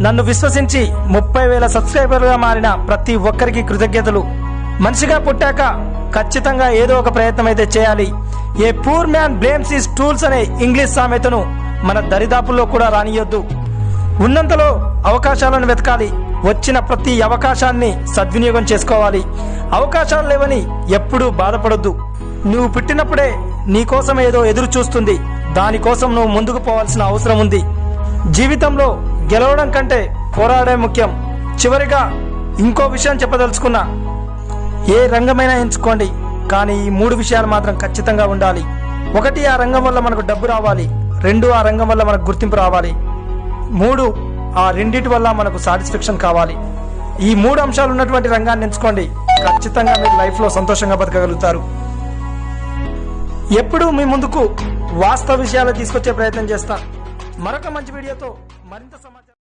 నన్ను విశ్వసించి 30,000 సబ్స్క్రైబర్లుగా మారిన ప్రతి ఒక్కరికి కృతజ్ఞతలు. మనిషిగా పుట్టాక ఖచ్చితంగా ఏదో ఒక ప్రయత్నం అయితే చేయాలి. A poor man blames his tools అనే ఇంగ్లీష్ సామెతను మన దరిదాపుల్లో కూడా రానియొద్దు. ఉన్నంతలో అవకాశాలను వెతకాలి. వచ్చిన ప్రతి అవకాశాన్ని సద్వినియోగం చేసుకోవాలి. అవకాశాలు లేవని ఎప్పుడూ బాధపడొద్దు. నువ్వు పుట్టినప్పుడే నీకోసం ఏదో ఎదురు చూస్తుంది. దానికోసం నువ్వు ముందుకు పోవాల్సిన అవసరం ఉంది. జీవితంలో గెలవడం కంటే పోరాడడం ముఖ్యం. చివరిగా ఇంకో విషయం చెప్పదలుచుకున్నా. ఏ రంగమైనా ఎంచుకోండి, కానీ ఈ 3 విషయాలు మాత్రం ఖచ్చితంగా ఉండాలి. 1, ఆ రంగం వల్ల మనకు డబ్బు రావాలి. 2, ఆ రంగం వల్ల మనకు గుర్తింపు రావాలి. 3, ఆ రెండింటి వల్ల మనకు సాటిస్ఫాక్షన్ కావాలి. ఈ 3 అంశాలు ఉన్నటువంటి రంగాన్ని ఎంచుకోండి. ఖచ్చితంగా మీరు లైఫ్లో సంతోషంగా బతకగలుగుతారు. ఎప్పుడూ మీ ముందుకు వాస్తవ విషయాలు తీసుకొచ్చే ప్రయత్నం చేస్తా. మరొక మంచి వీడియోతో మరింత సమాచారం